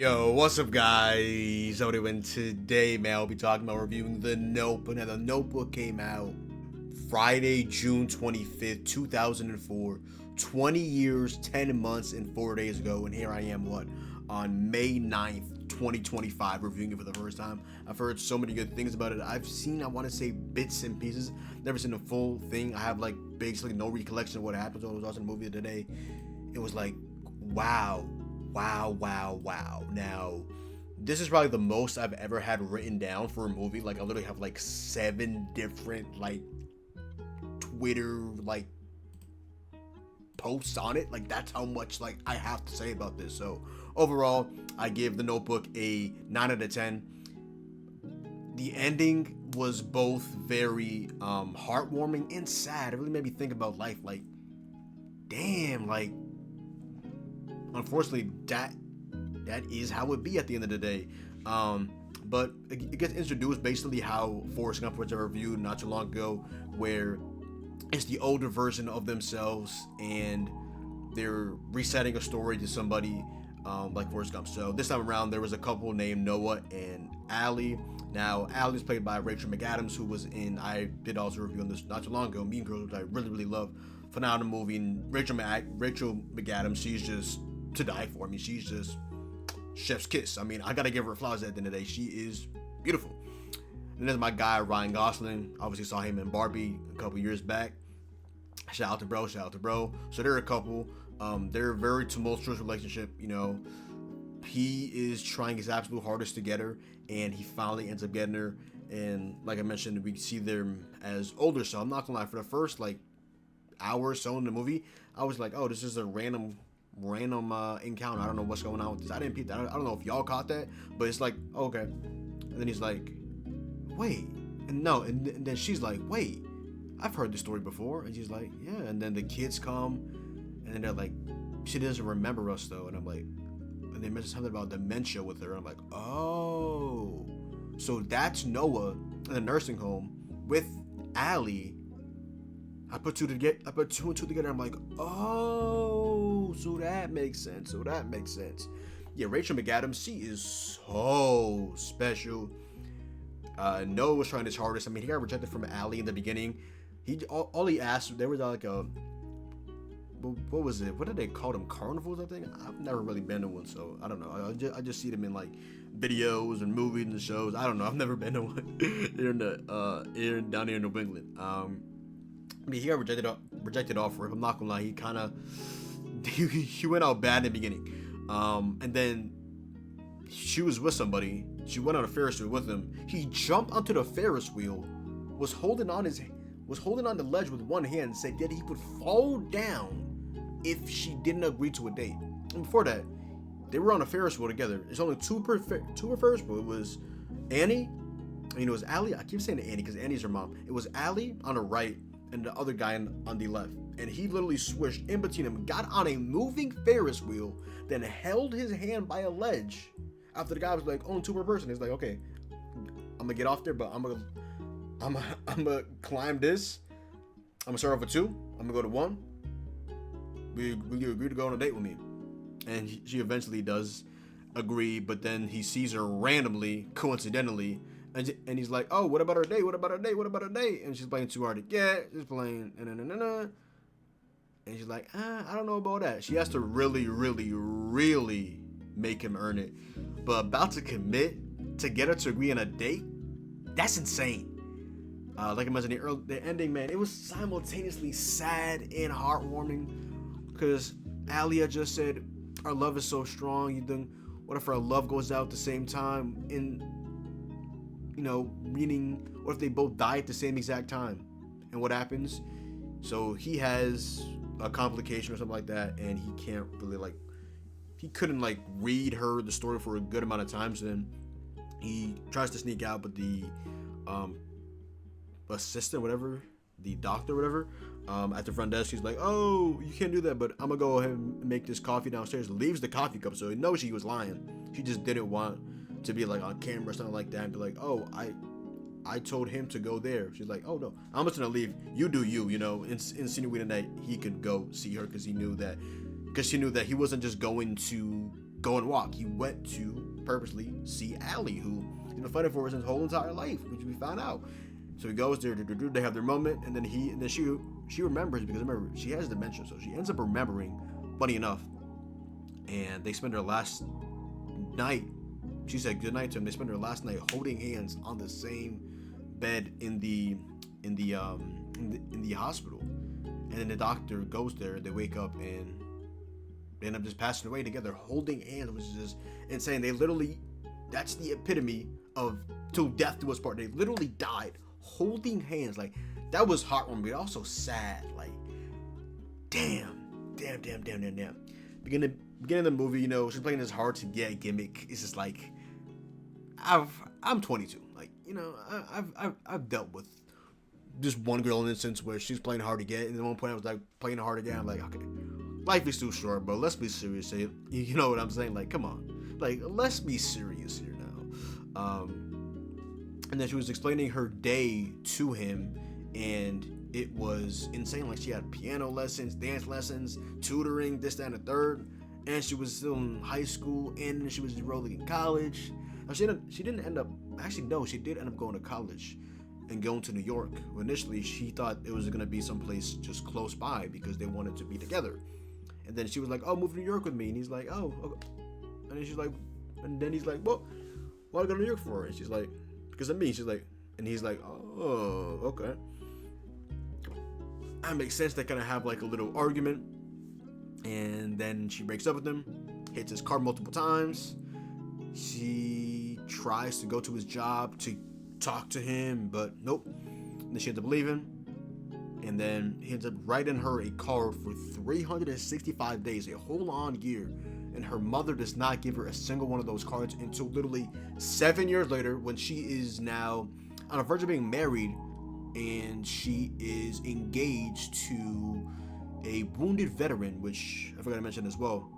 Yo, what's up, guys? How we doing today, man? I'll be talking about reviewing The Notebook. Now, The Notebook came out Friday, June 25th, 2004. 20 years, 10 months, and 4 days ago. And here I am, on May 9th, 2025, reviewing it for the first time. I've heard so many good things about it. I've seen, I want to say, bits and pieces. Never seen the full thing. I have, basically no recollection of what happened when I was watching the movie today. It was like, wow. Wow, wow, wow. Now, this is probably the most I've ever had written down for a movie. I literally have 7 different Twitter posts on it. That's how much I have to say about this. So overall, I give The Notebook a 9 out of 10. The ending was both very heartwarming and sad. It really made me think about life. Damn, unfortunately, that is how it be at the end of the day. But it gets introduced basically how Forrest Gump was reviewed not too long ago, where it's the older version of themselves and they're resetting a story to somebody like Forrest Gump. So this time around, there was a couple named Noah and Allie. Now, Allie is played by Rachel McAdams, who was in, I did also review on this not too long ago, Mean Girls, which I really, really love. Phenomenal movie. And Rachel McAdams, she's just to die for. She's just chef's kiss. I gotta give her flowers at the end of the day. She is beautiful. And there's my guy Ryan Gosling. Obviously saw him in Barbie a couple years back. Shout out to bro. So they're a couple. They're a very tumultuous relationship. He is trying his absolute hardest to get her, and he finally ends up getting her. And like I mentioned, we see them as older. So I'm not gonna lie, for the first hour or so in the movie, I was like, oh, this is a random encounter. I don't know what's going on with this. I didn't peep that. I don't know if y'all caught that, but it's like, oh, okay. And then he's like, wait, and then she's like, wait, I've heard this story before. And she's like, yeah. And then the kids come, and then they're like, she doesn't remember us though. And I'm like, and they mentioned something about dementia with her. I'm like, oh, so that's Noah in the nursing home with Allie. I put two and two together. I'm like, oh, so that makes sense. Yeah, Rachel McAdams, she is so special. Noah was trying his hardest. He got rejected from Allie in the beginning. All he asked, there was what was it? What did they call them? Carnivals, I think. I've never really been to one, so I don't know. I just see them in videos and movies and shows. I don't know. I've never been to one down here in New England. He got rejected off for it. I'm not gonna lie, he kind of he went out bad in the beginning, and then she was with somebody. She went on a Ferris wheel with him. He jumped onto the Ferris wheel, was holding on the ledge with one hand, and said that he would fall down if she didn't agree to a date. And before that, they were on a Ferris wheel together. There's only two per Ferris wheel. It was Annie, and it was Allie. I keep saying Annie because Annie's her mom. It was Allie on the right and the other guy on the left, and he literally swished in between them, got on a moving Ferris wheel, then held his hand by a ledge. After the guy was like, only two per person, he's like, okay, I'm gonna get off there, but I'm gonna climb this. I'm gonna start off with 2. I'm gonna go to 1. Will you agree to go on a date with me? And she eventually does agree, but then he sees her randomly, coincidentally. And he's like, oh, what about our date? And she's playing too hard to get. She's playing, and she's like, I don't know about that. She has to really, really, really make him earn it. But about to commit to get her to agree on a date, that's insane. Like I mentioned, the ending, man, it was simultaneously sad and heartwarming. Because Alia just said, our love is so strong. What if our love goes out at the same time? Meaning, what if they both die at the same exact time? And what happens? So he has a complication or something like that, and he can't really he couldn't read her the story for a good amount of time. So then he tries to sneak out, but the assistant, whatever, the doctor, whatever, at the front desk, she's like, oh, you can't do that, but I'm gonna go ahead and make this coffee downstairs. Leaves the coffee cup, so he knows she was lying. She just didn't want to be on camera or something like that and be like, oh, I told him to go there. She's like, oh no, I'm just gonna leave. You do you, insinuating that he could go see her because she knew that he wasn't just going to go and walk. He went to purposely see Allie, who he's been fighting for his whole entire life, which we found out. So he goes there, they have their moment, and then she remembers, because remember, she has dementia, so she ends up remembering, funny enough. And they spend their last night, she said goodnight to him, they spend their last night holding hands on the same bed in the hospital. And then the doctor goes there, they wake up, and they end up just passing away together, holding hands, which is just insane. They literally, that's the epitome of till death do us part. They literally died holding hands. Like, that was heartwarming, but also sad. Like, damn. Beginning of the movie, you know, she's playing this hard to get gimmick. It's just like, I'm 22. Like, you know, I've dealt with just one girl in an instance where she's playing hard to get, and at one point I was like playing hard to get. I'm like, okay, life is too short, but let's be serious. You know what I'm saying? Like, come on, like, let's be serious here now. And then she was explaining her day to him, and it was insane. Like, she had piano lessons, dance lessons, tutoring, this, that, and the third. And she was still in high school, and she was enrolling in college. Now, she didn't end up, actually, no, she did end up going to college and going to New York. Initially, she thought it was going to be someplace just close by because they wanted to be together. And then she was like, oh, move to New York with me. And he's like, oh, okay. And then she's like, and then he's like, well, what do I go to New York for? And she's like, because of me. She's like, and he's like, oh, okay. That makes sense. They kind of have like a little argument. And then she breaks up with him, hits his car multiple times. She tries to go to his job to talk to him, but nope. And then she ends up leaving. And then he ends up writing her a card for 365 days, a whole on year. And her mother does not give her a single one of those cards until literally 7 years later, when she is now on the verge of being married, and she is engaged to a wounded veteran, which I forgot to mention as well.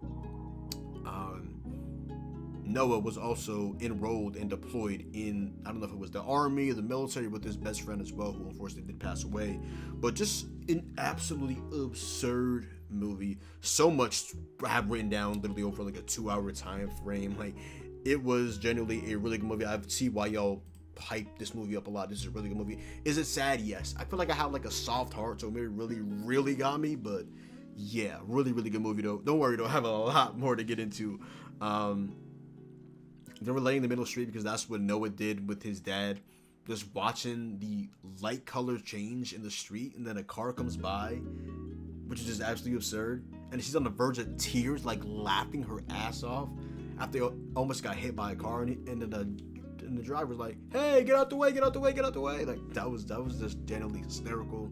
Noah was also enrolled and deployed in, I don't know if it was the army or the military, with his best friend as well, who unfortunately did pass away. But just an absolutely absurd movie. So much I have written down literally over like a 2-hour time frame. Like, it was genuinely a really good movie. I see why y'all hype this movie up a lot. This is a really good movie. Is it sad? Yes. I feel like I have like a soft heart, so maybe really got me. But yeah, really good movie though. Don't worry, though, I have a lot more to get into. They were laying in the middle of the street because that's what Noah did with his dad. Just watching the light colors change in the street, and then a car comes by, which is just absolutely absurd. And she's on the verge of tears, like laughing her ass off after they almost got hit by a car. And then the driver's like, "Hey, get out the way! Like, that was just genuinely hysterical.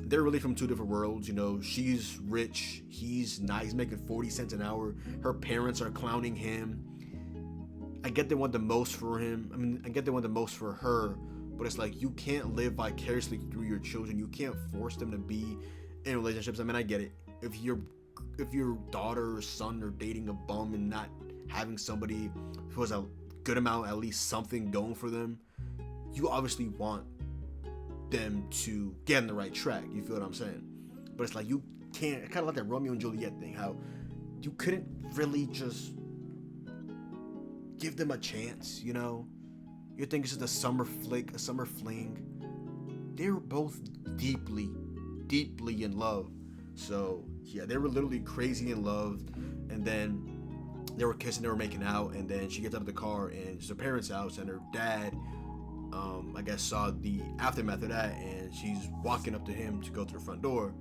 They're really from two different worlds, you know. She's rich, he's not. He's making 40 cents an hour. Her parents are clowning him. I get they want the most for him. I mean, I get they want the most for her, but it's like, you can't live vicariously through your children. You can't force them to be in relationships. I mean, I get it. If your daughter or son are dating a bum and not having somebody who has a good amount, at least something going for them, you obviously want them to get on the right track. You feel what I'm saying? But it's like, you can't, kind of like that Romeo and Juliet thing, how you couldn't really just give them a chance, you know? You think it's just a summer flick, a summer fling. They were both deeply in love. So yeah, they were literally crazy in love. And then they were kissing, they were making out, and then she gets out of the car and it's her parents' house, and her dad I guess saw the aftermath of that, and she's walking up to him to go to the front door,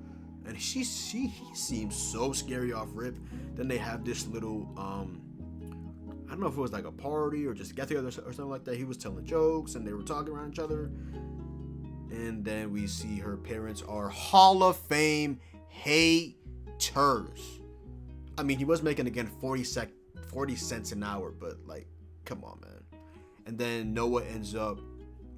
and he seems so scary off rip. Then they have this little I don't know if it was like a party or just get together or something like that. He was telling jokes and they were talking around each other, and then we see her parents are Hall of Fame haters. I mean, he was making, again, 40 cents an hour, but like, come on, man. And then Noah ends up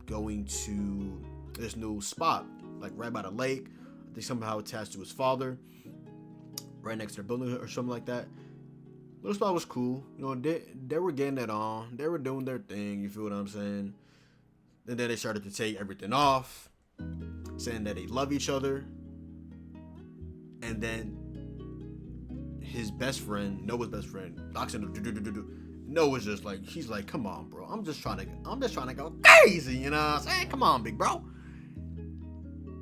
going to this new spot, like right by the lake. They somehow attached to his father, right next to their building or something like that. Little spot was cool. You know, they were getting it on. They were doing their thing, you feel what I'm saying? And then they started to take everything off, saying that they love each other. And then his best friend, Noah's best friend, knocks into Noah's just like, he's like, come on, bro. I'm just trying to go crazy, you know what I'm saying? Come on, big bro.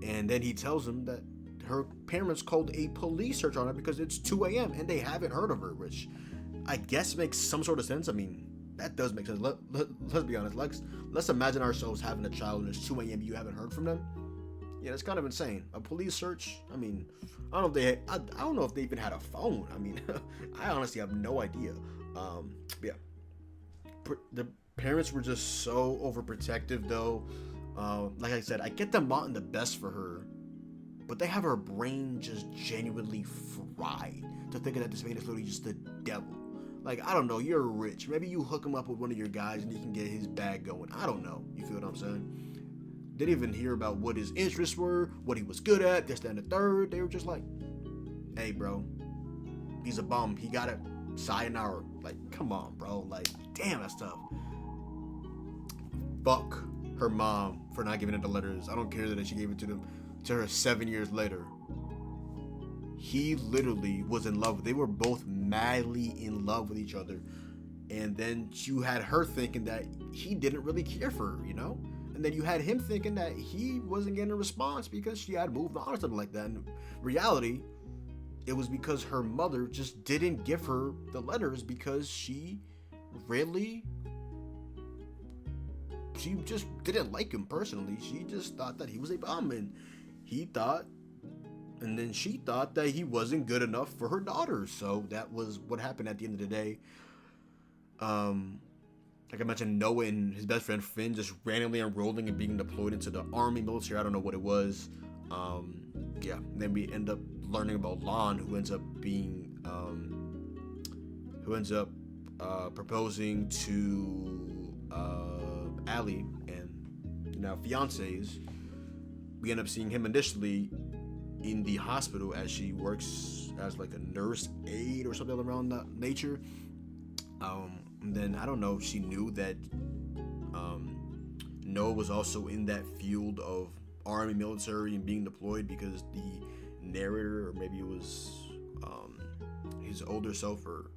And then he tells him that her parents called a police search on her because it's 2 a.m. and they haven't heard of her, which I guess makes some sort of sense. I mean, that does make sense. Let's be honest. Let's imagine ourselves having a child and it's 2 a.m. You haven't heard from them. Yeah, that's kind of insane. A police search. I mean, I don't know if they even had a phone. I mean, I honestly have no idea. Yeah, the parents were just so overprotective, though. Like I said, I get them wanting the best for her, but they have her brain just genuinely fried to think that this man is literally just the devil. Like, I don't know, you're rich. Maybe you hook him up with one of your guys and he can get his bag going. I don't know. You feel what I'm saying? Didn't even hear about what his interests were, what he was good at, this, that, and the third. They were just like, hey, bro, he's a bum. He got it. Sayonara. Like, come on, bro. Like, damn, that's tough. Fuck her mom for not giving her the letters. I don't care that she gave it to her 7 years later. He literally was in love. They were both madly in love with each other. And then you had her thinking that he didn't really care for her, you know? And then you had him thinking that he wasn't getting a response because she had moved on or something like that. In reality, it was because her mother just didn't give her the letters because she just didn't like him personally. She just thought that he was a bum, and then she thought that he wasn't good enough for her daughter. So that was what happened at the end of the day. Like I mentioned, Noah and his best friend Finn just randomly enrolling and being deployed into the army, military. I don't know what it was. Yeah. And then we end up learning about Lon, who ends up proposing to Allie and now fiancés. We end up seeing him initially in the hospital as she works as like a nurse aide or something around that nature. And then I don't know if she knew that Noah was also in that field of army, military, and being deployed, because the narrator, or maybe it was his older self or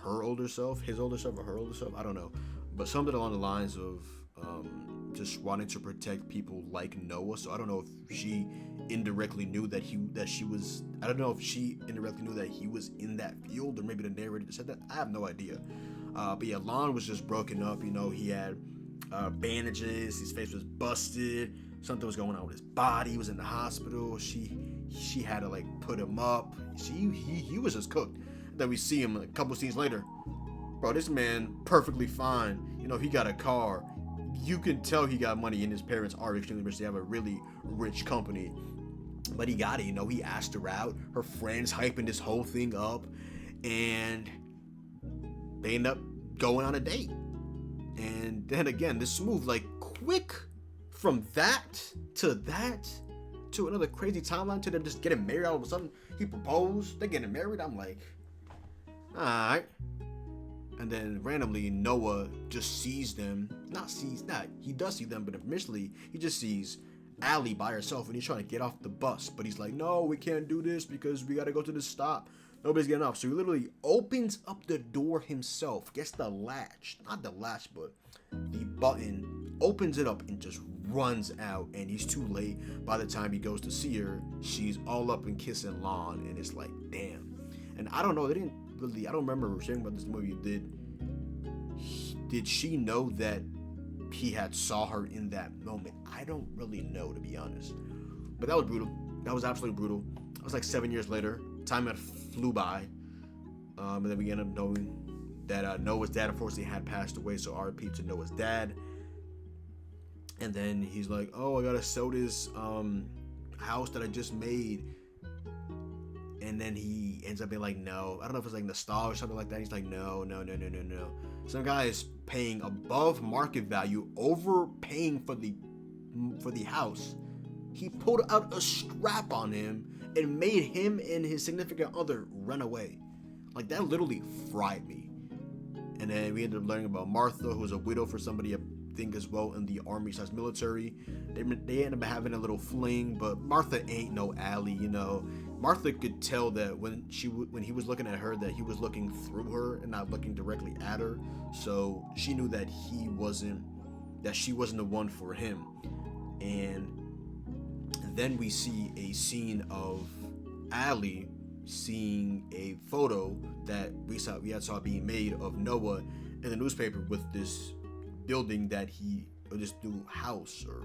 her older self, his older self or her older self, I don't know, but something along the lines of just wanting to protect people like Noah. So I don't know if she indirectly knew that she was. I don't know if she indirectly knew that he was in that field, or maybe the narrator said that. I have no idea. But yeah, Lon was just broken up. You know, he had bandages. His face was busted. Something was going on with his body. He was in the hospital. She had to like put him up. He was just cooked. Then we see him a couple scenes later. Bro, this man perfectly fine. You know, he got a car. You can tell he got money, and his parents are extremely rich. They have a really rich company. But he got it, you know. He asked her out. Her friends hyping this whole thing up. And they end up going on a date. And then again, this move, like, quick from that to another crazy timeline to them just getting married all of a sudden. He proposed. They're getting married. I'm like, alright. And then randomly Noah just sees them. He does see them, but initially he just sees Allie by herself and he's trying to get off the bus. But he's like, no, we can't do this because we gotta go to the stop. Nobody's getting off. So he literally opens up the door himself, gets the latch, not the latch, but the button, opens it up and just runs out. And he's too late. By the time he goes to see her, she's all up and kissing Lon, and it's like, damn. And I don't know, I don't remember sharing about this movie. Did she know that he had saw her in that moment? I don't really know, to be honest. But that was brutal. That was absolutely brutal. It was like 7 years later. Time had flew by. And then we ended up knowing that Noah's dad, unfortunately, had passed away. So RIP to Noah's dad. And then he's like, oh, I gotta sell this house that I just made. And then he ends up being like, no. I don't know if it's like nostalgia or something like that. He's like, no. Some guy is paying above market value, overpaying for the house. He pulled out a strap on him and made him and his significant other run away. Like, that literally fried me. And then we ended up learning about Martha, who was a widow for somebody, I think, as well, in the army/military. They ended up having a little fling, but Martha ain't no Allie, you know. Martha could tell that when he was looking at her, that he was looking through her and not looking directly at her. So she knew that she wasn't the one for him. And then we see a scene of Allie seeing a photo that we saw being made of Noah in the newspaper with this building or this new house or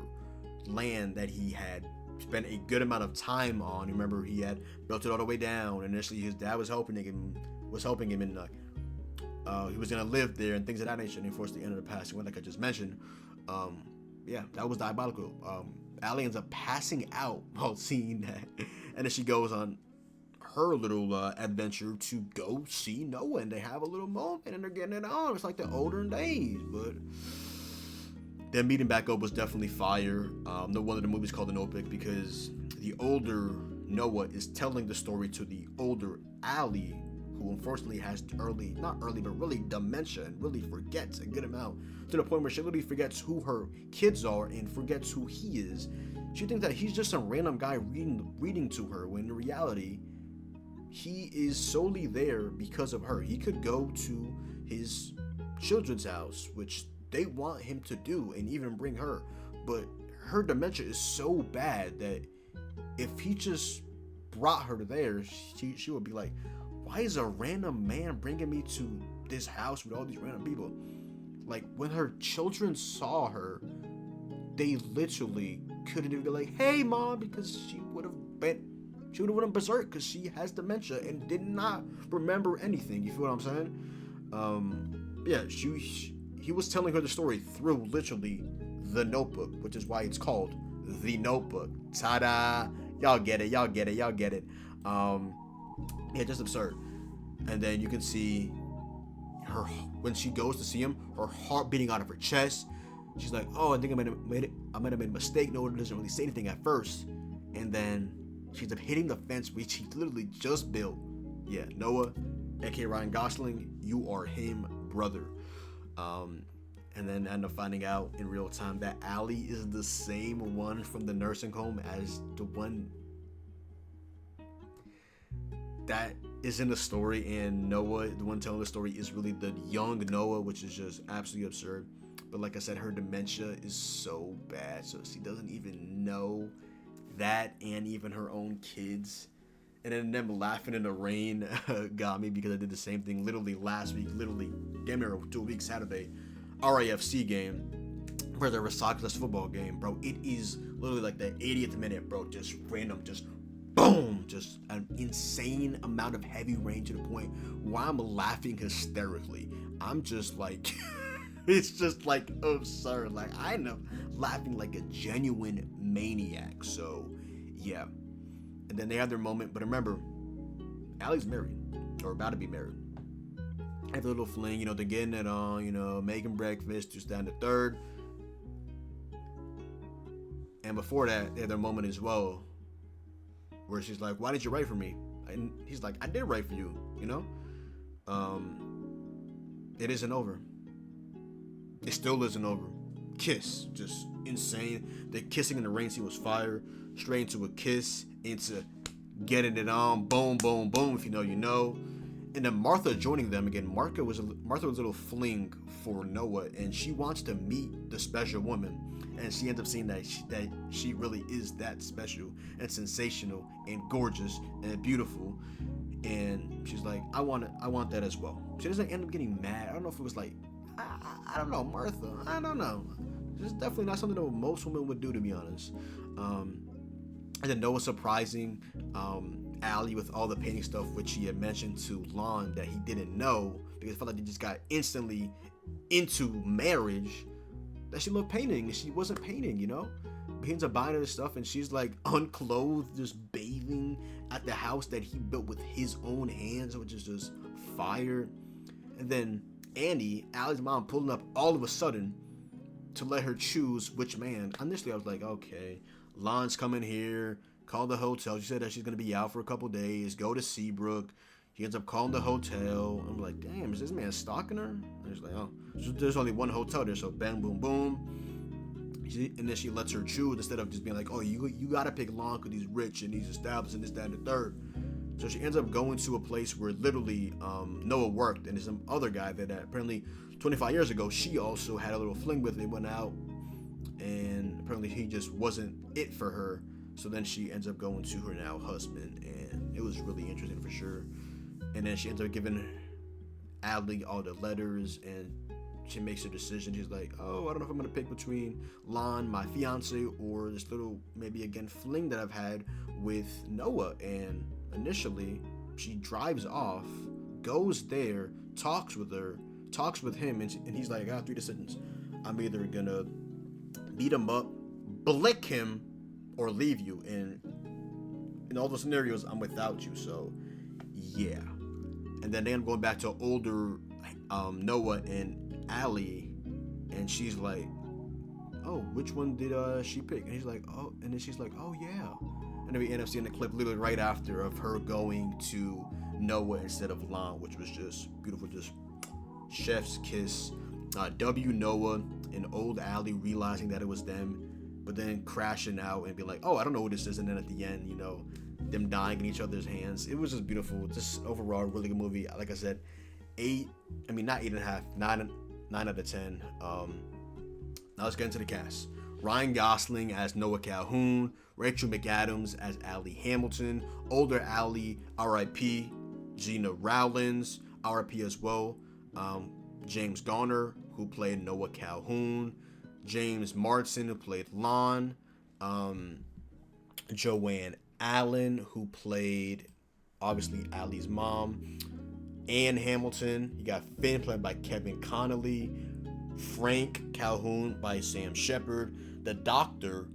land that he had spent a good amount of time on. You remember, he had built it all the way down. Initially, his dad was helping him, and he was gonna live there and things of that nature. And unfortunately, ended up passing away, like I just mentioned. Yeah, that was diabolical. Allie ends up passing out while seeing that, and then she goes on her little adventure to go see Noah, and they have a little moment, and they're getting it on. It's like the olden days, but them meeting back up was definitely fire. No wonder the movie's called The Notebook, because the older Noah is telling the story to the older Allie, who unfortunately has really dementia and really forgets a good amount, to the point where she literally forgets who her kids are and forgets who he is. She thinks that he's just some random guy reading to her, when in reality, he is solely there because of her. He could go to his children's house, which they want him to do, and even bring her, but her dementia is so bad that if he just brought her to there, she would be like, why is a random man bringing me to this house with all these random people? Like, when her children saw her, they literally couldn't even be like, hey mom, because she would have went berserk, because she has dementia and did not remember anything. You feel what I'm saying? Yeah, he was telling her the story through literally The Notebook, which is why it's called The Notebook. Ta-da! Y'all get it. Yeah, just absurd. And then you can see her when she goes to see him, her heart beating out of her chest. She's like, "Oh, I think I might have made a mistake." Noah doesn't really say anything at first, and then she ends up hitting the fence which he literally just built. Yeah, Noah, aka Ryan Gosling, you are him, brother. And then end up finding out in real time that Allie is the same one from the nursing home as the one that is in the story, and Noah, the one telling the story, is really the young Noah, which is just absolutely absurd. But like I said, her dementia is so bad, so she doesn't even know that, and even her own kids. And then them laughing in the rain got me, because I did the same thing literally last week, damn near 2 weeks Saturday, RAFC game, where there was soccerless football game, bro. It is literally like the 80th minute, bro, just random, just boom, just an insane amount of heavy rain, to the point where I'm laughing hysterically. I'm just like, it's just like absurd. Like, I end up laughing like a genuine maniac. So yeah. And then they have their moment, but remember, Allie's married, or about to be married. Have a little fling, they're getting it on, making breakfast, just down to third. And before that, they have their moment as well, where she's like, why didn't you write for me? And he's like, I did write for you, It isn't over. It still isn't over. Kiss, just insane. The kissing in the rain scene was fire. Straight into a kiss, into getting it on, boom, boom, boom. If you know, you know. And then Martha joining them again. Martha was a little fling for Noah, and she wants to meet the special woman, and she ends up seeing that she really is that special and sensational and gorgeous and beautiful. And she's like, I want that as well. She doesn't end up getting mad. I don't know if it was like, I don't know, Martha. I don't know. It's definitely not something that most women would do, to be honest. And then Noah surprising Allie with all the painting stuff, which he had mentioned to Lon that he didn't know, because I felt like they just got instantly into marriage, that she loved painting and she wasn't painting, But he ends up buying her this stuff, and she's like unclothed, just bathing at the house that he built with his own hands, which is just fire. And then Annie, Allie's mom, pulling up all of a sudden to let her choose which man. Initially, I was like, okay, Lon's coming here, call the hotel. She said that she's going to be out for a couple days, go to Seabrook. He ends up calling the hotel. I'm like, damn, is this man stalking her? And he's like, oh, there's only one hotel there, so bang, boom, boom. and then she lets her choose instead of just being like, oh, you gotta pick Lon because he's rich and he's established and this, that, and the third. So she ends up going to a place where literally Noah worked, and there's some other guy that apparently 25 years ago she also had a little fling with. They went out, and apparently he just wasn't it for her. So then she ends up going to her now husband, and it was really interesting for sure. And then she ends up giving Allie all the letters, and she makes a decision. She's like, oh, I don't know if I'm gonna pick between Lon, my fiance, or this little maybe again fling that I've had with Noah. And initially she drives off, goes there, talks with him, and he's like, I got 3 decisions. I'm either gonna beat him up, blick him, or leave you. And in all those scenarios, I'm without you. So yeah. And then they end up going back to older Noah and Allie, and she's like, oh, which one did she pick? And he's like, oh, and then she's like, oh yeah. And then we end up seeing the clip literally right after of her going to Noah instead of Lon, which was just beautiful, just chef's kiss. W Noah and old Allie realizing that it was them, but then crashing out and being like, oh, I don't know who this is. And then at the end, you know, them dying in each other's hands. It was just beautiful. Just overall, really good movie. Like I said, 9 out of 10. Now let's get into the cast. Ryan Gosling as Noah Calhoun, Rachel McAdams as Allie Hamilton, older Allie, R.I.P. Gina Rowlands, R.I.P. as well. James Garner, who played Noah Calhoun, James Marsden, who played Lon, Joanne Allen, who played obviously Allie's mom, Anne Hamilton. You got Finn played by Kevin Connolly, Frank Calhoun by Sam Shepard, the Doctor,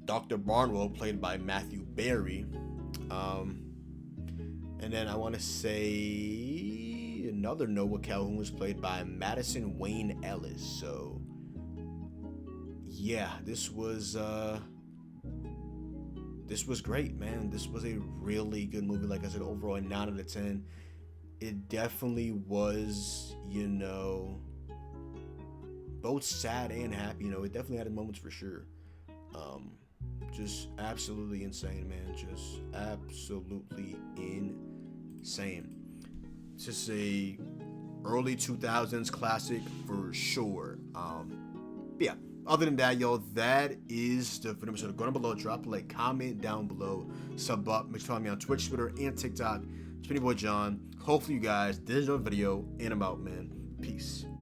Dr. Barnwell, played by Matthew Berry, and then I want to say another Noah Calhoun was played by Madison Wayne Ellis. So yeah, this was great, man. This was a really good movie. Like I said, overall, a 9 out of 10. It definitely was, you know, both sad and happy. You know, it definitely had its moments for sure. Just absolutely insane, man. Just absolutely insane. Just a early 2000s classic for sure. But yeah. Other than that, yo, that is the video. So go down below, drop a like, comment down below, sub up. Make sure to follow me on Twitch, Twitter, and TikTok. It's been your boy John. Hopefully you guys did enjoy the video, and I'm out, man. Peace.